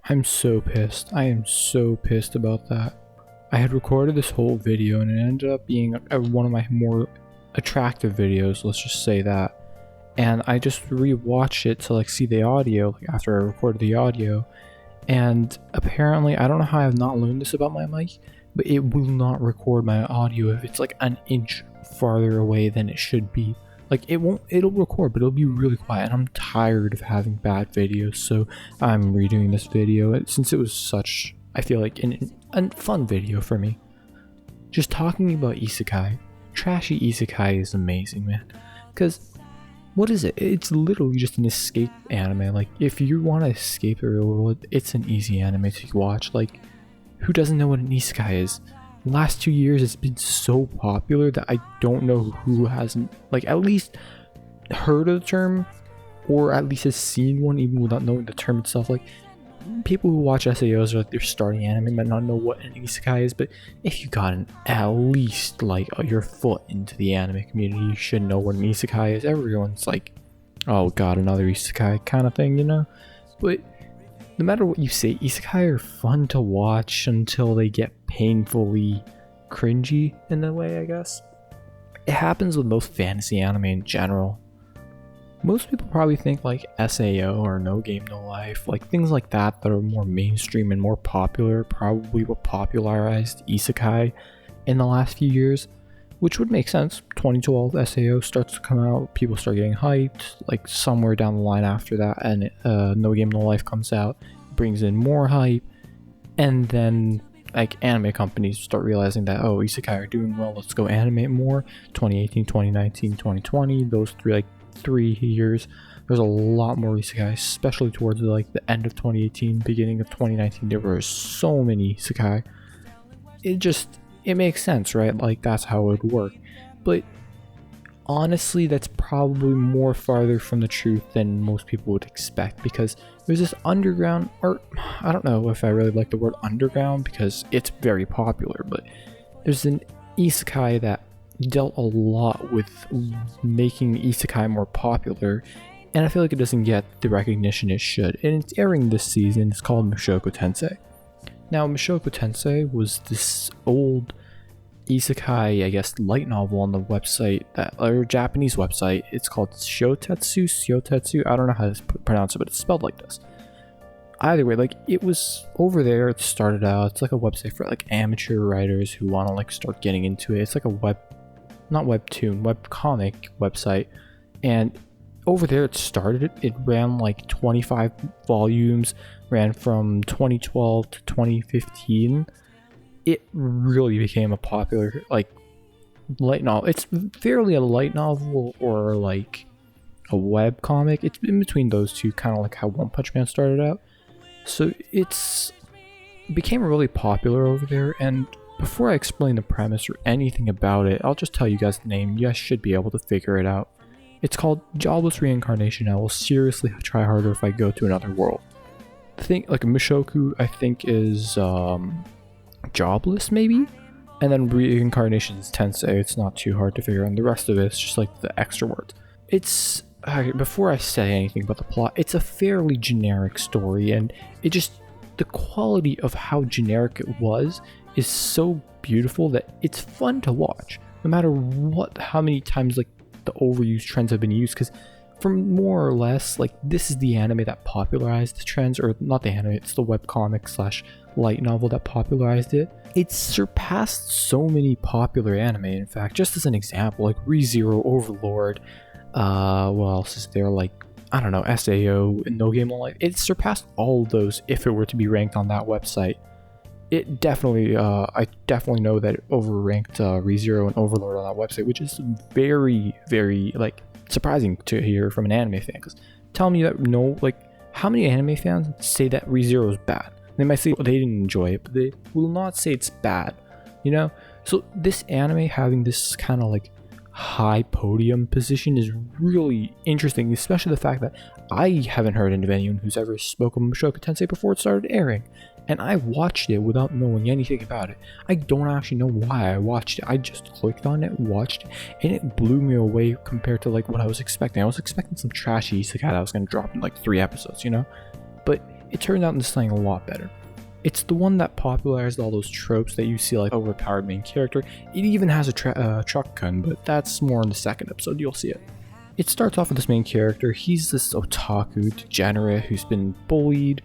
I'm so pissed. I am so pissed about that. I had recorded this whole video and it ended up being one of my more attractive videos, let's just say that. And I just rewatched it to see the audio, after I recorded the audio. And apparently, I don't know how I have not learned this about my mic, but it will not record my audio if it's an inch farther away than it should be. It'll record, but it'll be really quiet, and I'm tired of having bad videos, so I'm redoing this video, since it was such, I feel like, a fun video for me. Just talking about Isekai. Trashy Isekai is amazing, man. Because, what is it? It's literally just an escape anime. If you want to escape the real world, it's an easy anime to watch. Who doesn't know what an Isekai is? The last 2 years it's been so popular that I don't know who hasn't at least heard of the term, or at least has seen one even without knowing the term itself. People who watch SAOs they're starting anime might not know what an isekai is, but if you gotten at least your foot into the anime community, you should know what an isekai is. Everyone's oh god, another isekai kind of thing, But no matter what you say, isekai are fun to watch until they get painfully cringy in a way, I guess. It happens with most fantasy anime in general. Most people probably think SAO or No Game No Life, things like that are more mainstream and more popular, probably what popularized isekai in the last few years, which would make sense. 2012 SAO starts to come out, people start getting hyped, somewhere down the line after that, and No Game No Life comes out, brings in more hype, and then anime companies start realizing that, oh, isekai are doing well, let's go animate more. 2018, 2019, 2020, those three years, there's a lot more isekai, especially towards the end of 2018, beginning of 2019. There were so many isekai. It makes sense, right? That's how it would work. But honestly, that's probably more farther from the truth than most people would expect, because there's this underground, or I don't know if I really like the word underground because it's very popular, but there's an isekai that dealt a lot with making isekai more popular, and I feel like it doesn't get the recognition it should, and it's airing this season. It's called Mushoku Tensei. Now, Mushoku Tensei was this old isekai, I guess, light novel on the website, or Japanese website. It's called Shoutetsu. I don't know how to pronounce it, but it's spelled like this. Either way, it was over there. It started out. It's a website for amateur writers who want to start getting into it. It's a webcomic website, and over there it started. It ran 25 volumes, ran from 2012 to 2015. It really became a popular light novel. It's fairly a light novel or a web comic. It's in between those two, kind of how One Punch Man started out. So it became really popular over there, and before I explain the premise or anything about it, I'll just tell you guys the name. You guys should be able to figure it out. It's called Jobless Reincarnation. I will seriously try harder if I go to another world. The thing, Mushoku, I think, is jobless, maybe? And then reincarnation is Tensei. It's not too hard to figure out. And the rest of it is just the extra words. It's, before I say anything about the plot, it's a fairly generic story, and the quality of how generic it was is so beautiful that it's fun to watch, no matter how many times the overused trends have been used, because from more or less this is the anime that popularized the trends, or not the anime, it's the webcomic / light novel that popularized it. It's surpassed so many popular anime. In fact, just as an example, ReZero, Overlord, what else is there, I don't know, SAO, and No Game No Life. It surpassed all of those if it were to be ranked on that website. It definitely, I definitely know that it overranked ReZero and Overlord on that website, which is very, very, surprising to hear from an anime fan. Because tell me that how many anime fans say that ReZero is bad? They might say they didn't enjoy it, but they will not say it's bad, So this anime having this kind of high podium position is really interesting, especially the fact that I haven't heard of anyone who's ever spoken Mushoku Tensei before it started airing, and I watched it without knowing anything about it. I don't actually know why I watched it. I just clicked on it, watched it, and it blew me away compared to what I was expecting. I was expecting some trashy isekai that was going to drop in 3 episodes, But it turned out into something a lot better. It's the one that popularized all those tropes that you see, like overpowered main character. It even has a truck gun, but that's more in the second episode, you'll see it. It starts off with this main character. He's this otaku degenerate who's been bullied,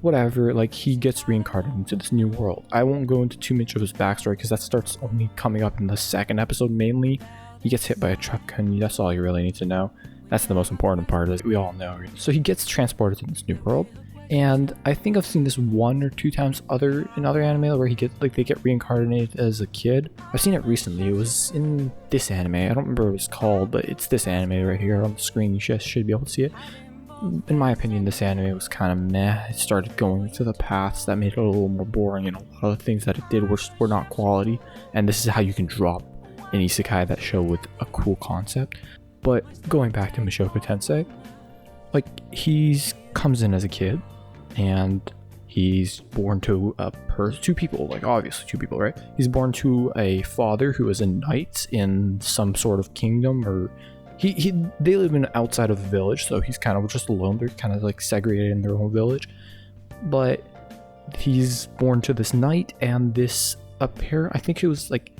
whatever. Like, he gets reincarnated into this new world. I won't go into too much of his backstory because that starts only coming up in the second episode mainly. He gets hit by a truck gun. That's all you really need to know. That's the most important part, as we all know. So he gets transported to this new world. And I think I've seen this 1 or 2 times in other anime where they get reincarnated as a kid. I've seen it recently. It was in this anime. I don't remember what it's called, but it's this anime right here on the screen. You should be able to see it. In my opinion, this anime was kind of meh. It started going to the paths that made it a little more boring, and a lot of the things that it did were not quality. And this is how you can drop an isekai, that show with a cool concept. But going back to Mushoku Tensei, like, comes in as a kid, and he's born to two people, like obviously 2 people, right? He's born to a father who is a knight in some sort of kingdom, or they live outside of the village, so he's kind of just alone. They're kind of like segregated in their own village. But he's born to this knight and this I think it was like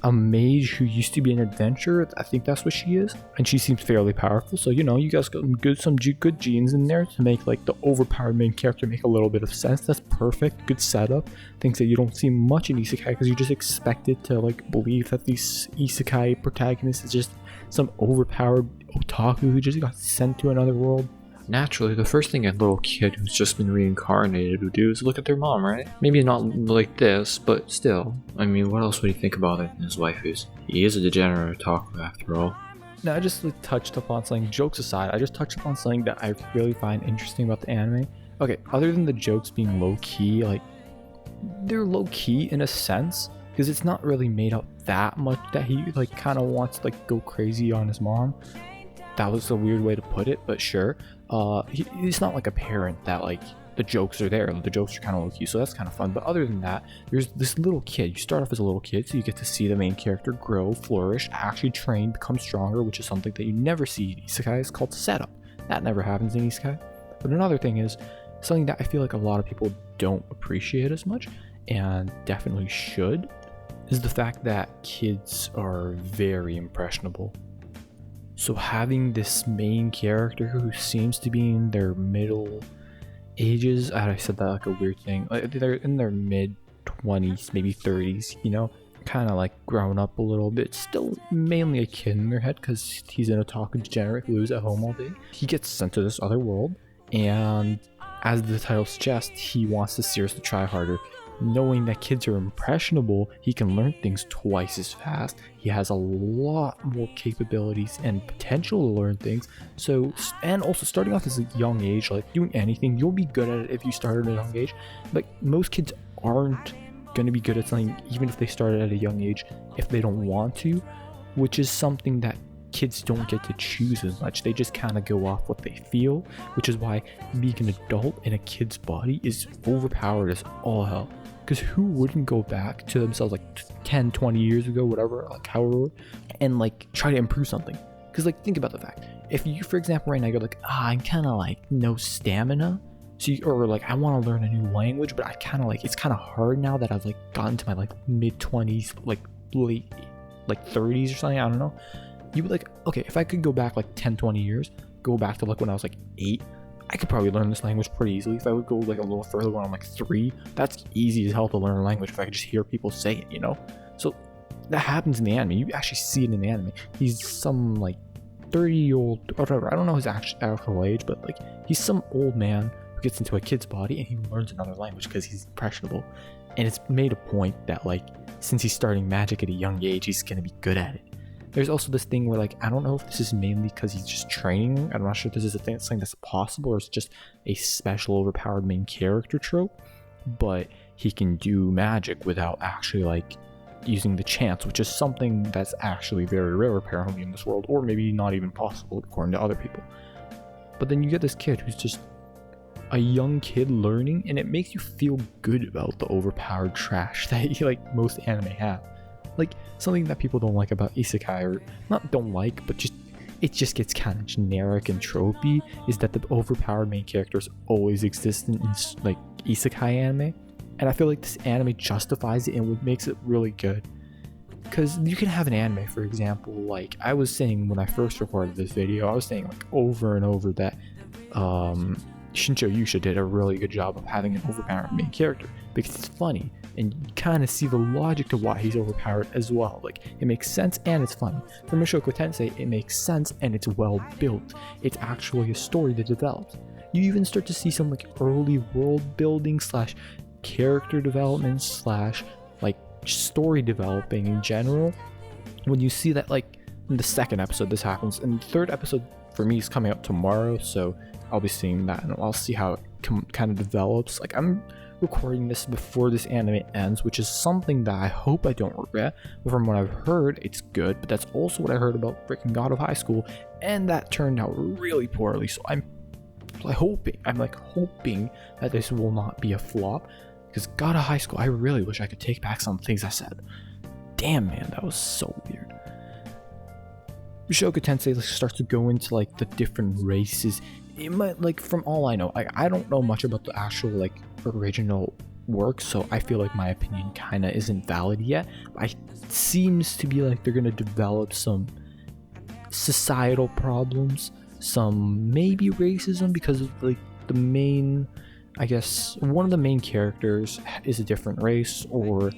a mage who used to be an adventurer. I think that's what she is, and she seems fairly powerful. So you guys got some good genes in there to make like the overpowered main character make a little bit of sense. That's perfect, good setup. Things that you don't see much in isekai because you just expect it to like believe that these isekai protagonist is just some overpowered otaku who just got sent to another world. Naturally, the first thing a little kid who's just been reincarnated would do is look at their mom, right? Maybe not like this, but still. I mean, what else would he think about it in his waifus? He is a degenerate otaku after all. Now, I just touched upon something, jokes aside, I just touched upon something that I really find interesting about the anime. Okay, other than the jokes being low-key, like, they're low-key in a sense, because it's not really made up that much that he, like, kind of wants to, like, go crazy on his mom. That was a weird way to put it, but sure. He's not like a parent that, like, the jokes are there. The jokes are kind of low-key, so that's kind of fun. But other than that, there's this little kid. You start off as a little kid, so you get to see the main character grow, flourish, actually train, become stronger, which is something that you never see in isekai. It's called setup. That never happens in isekai. But another thing is, something that I feel like a lot of people don't appreciate as much, and definitely should, is the fact that kids are very impressionable. So having this main character who seems to be in their middle ages, I said that like a weird thing, they're in their mid-20s, maybe 30s, kind of like grown up a little bit, still mainly a kid in their head because he's an otaku degenerate who lives at home all day. He gets sent to this other world, and as the title suggests, he wants to seriously try harder. Knowing that kids are impressionable, he can learn things twice as fast. He has a lot more capabilities and potential to learn things. So, and also starting off as a young age, like doing anything, you'll be good at it if you started at a young age. Like, most kids aren't going to be good at something even if they started at a young age if they don't want to, which is something that kids don't get to choose as much. They just kind of go off what they feel, which is why being an adult in a kid's body is overpowered as all hell. Because who wouldn't go back to themselves like 10, 20 years ago, whatever, like however, and like try to improve something? Because like, think about the fact, if you, for example, right now go like, I'm kind of like no stamina, so or like I want to learn a new language, but I kind of like, it's kind of hard now that I've like gotten to my like mid-20s, like late, like 30s or something, I don't know. You would like, okay, if I could go back like 10, 20 years, go back to like when I was like 8, I could probably learn this language pretty easily. If I would go like a little further when I'm like 3, that's easy as hell to learn a language if I could just hear people say it, So that happens in the anime. You actually see it in the anime. He's some like 30-year-old, or whatever. I don't know his actual age, but like he's some old man who gets into a kid's body and he learns another language because he's impressionable. And it's made a point that like since he's starting magic at a young age, he's gonna be good at it. There's also this thing where like, I don't know if this is mainly because he's just training. I'm not sure if this is something that's possible or it's just a special overpowered main character trope, but he can do magic without actually like using the chance, which is something that's actually very rare apparently in this world, or maybe not even possible according to other people. But then you get this kid who's just a young kid learning, and it makes you feel good about the overpowered trash that like most anime have. Like, something that people don't like about isekai, or not don't like, but just it just gets kind of generic and tropey, is that the overpowered main characters always exist in like isekai anime, and I feel like this anime justifies it and what makes it really good. Because you can have an anime, for example, like I was saying when I first recorded this video, I was saying like over and over that Shincho Yusha did a really good job of having an overpowered main character because it's funny and you kind of see the logic to why he's overpowered as well. Like, it makes sense and it's funny. For Mushoku Tensei, it makes sense and it's well built. It's actually a story that develops. You even start to see some like early world building slash character development slash like story developing in general. When you see that, like in the second episode this happens, and the third episode for me is coming out tomorrow, so I'll be seeing that and I'll see how it kind of develops. Like, I'm recording this before this anime ends, which is something that I hope I don't regret, but from what I've heard it's good. But that's also what I heard about freaking God of High School, and that turned out really poorly, so I'm hoping that this will not be a flop, because God of High School, I really wish I could take back some things I said. Damn, man, that was so weird. Mushoku Tensei starts to go into like the different races. It might, like, from all I know, I don't know much about the actual like original work, so I feel like my opinion kind of isn't valid yet. But it seems to be like they're gonna develop some societal problems, some maybe racism, because of like the main, I guess one of the main characters is a different race, or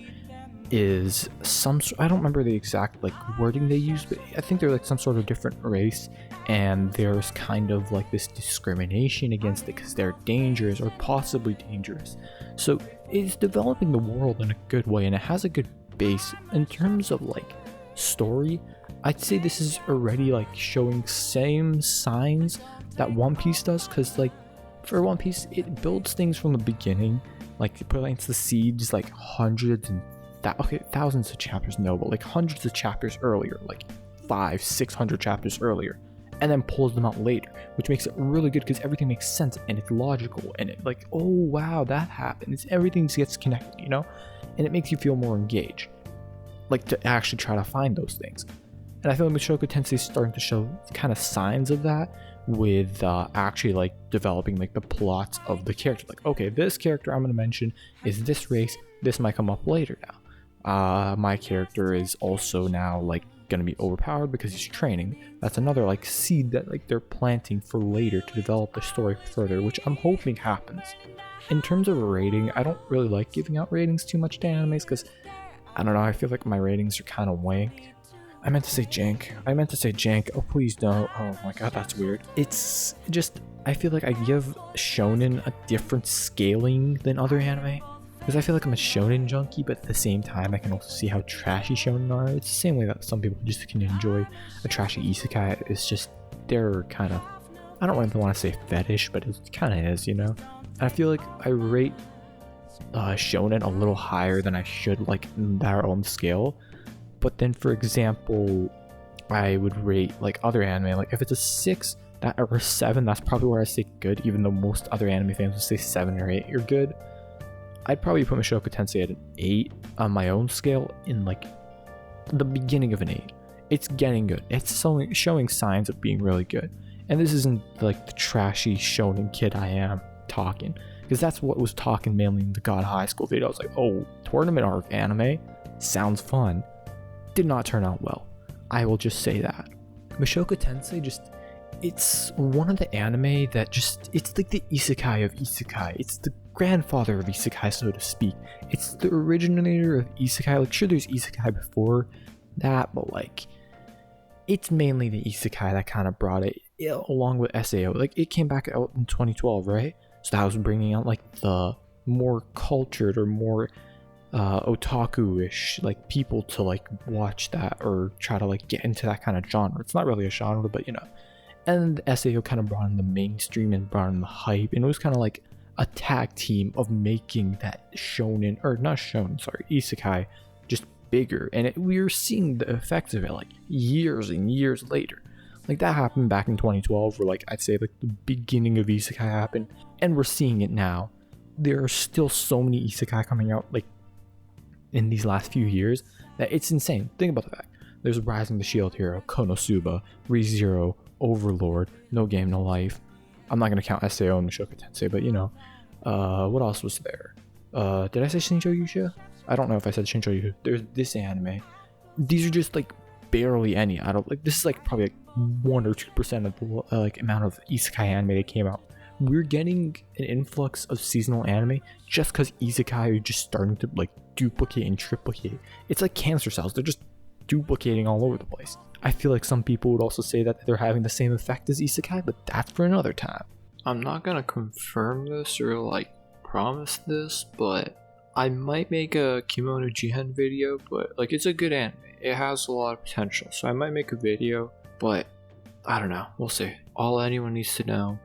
is some, I don't remember the exact like wording they use, but I think they're like some sort of different race, and there's kind of like this discrimination against it because they're dangerous or possibly dangerous. So it's developing the world in a good way, and it has a good base in terms of like story. I'd say this is already like showing same signs that One Piece does, because like for One Piece, it builds things from the beginning, like it plants the seeds like hundreds and thousands of chapters, no, but like hundreds of chapters earlier, like 500-600 chapters earlier, and then pulls them out later, which makes it really good because everything makes sense and it's logical, and it like, oh wow, that happened. Everything gets connected, you know, and it makes you feel more engaged, like to actually try to find those things. And I feel like Mushoku Tensei is starting to show kind of signs of that, with actually like developing like the plots of the character. Like, okay, this character I'm going to mention is this race, this might come up later now. My character is also now like gonna be overpowered because he's training. That's another like seed that like they're planting for later to develop the story further, which I'm hoping happens. In terms of rating, I don't really like giving out ratings too much to animes because I don't know, I feel like my ratings are kind of wank. I meant to say jank. Oh, please don't. Oh my god, that's weird. It's just, I feel like I give shonen a different scaling than other anime, because I feel like I'm a shonen junkie, but at the same time I can also see how trashy shonen are. It's the same way that some people just can enjoy a trashy isekai. It's just, they're kind of, I don't really want to say fetish, but it kind of is, you know? And I feel like I rate shonen a little higher than I should, like in their own scale. But then, for example, I would rate like other anime, like if it's a 6 or a 7, that's probably where I say good, even though most other anime fans would say 7 or 8 you're good. I'd probably put Mushoku Tensei at an 8 on my own scale, in like the beginning of an 8. It's getting good. It's showing signs of being really good. And this isn't like the trashy shonen kid I am talking, because that's what was talking mainly in the God High School video. I was like, oh, tournament arc anime sounds fun. Did not turn out well. I will just say that. Mushoku Tensei it's one of the anime that just, it's like the isekai of isekai. It's the grandfather of isekai, so to speak. It's the originator of isekai. Like, sure, there's isekai before that, but like, it's mainly the isekai that kind of brought it, along with SAO. Like, it came back out in 2012, right? So that was bringing out like the more cultured or more otaku-ish like people to like watch that or try to like get into that kind of genre. It's not really a genre, but you know. And SAO kind of brought in the mainstream and brought in the hype, and it was kind of like a tag team of making that shonen, or not shonen, sorry, isekai just bigger. And we were seeing the effects of it like years and years later. Like, that happened back in 2012, where like I'd say like the beginning of isekai happened, and we're seeing it now. There are still so many isekai coming out like in these last few years that it's insane. Think about the fact There's Rising the Shield Hero, Konosuba, ReZero, Overlord, No Game No Life. I'm not gonna count SAO and Mushoku Tensei, but you know, what else was there? Did I say Shinjo Yusha? I don't know if I said Shinjo Yusha. There's this anime. These are just like barely any. I don't like. This is like probably like 1 or 2% of the like amount of isekai anime that came out. We're getting an influx of seasonal anime just because isekai are just starting to like duplicate and triplicate. It's like cancer cells. They're just duplicating all over the place. I feel like some people would also say that they're having the same effect as isekai, but that's for another time. I'm not gonna confirm this or like promise this, but I might make a Kimono Jihen video, but like it's a good anime. It has a lot of potential, so I might make a video, but I don't know. We'll see. All anyone needs to know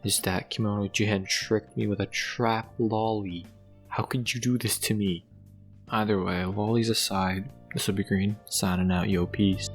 is that Kimono Jihen tricked me with a trap lolly. How could you do this to me? Either way, lollies aside, this will be Green, signing out, yo, peace.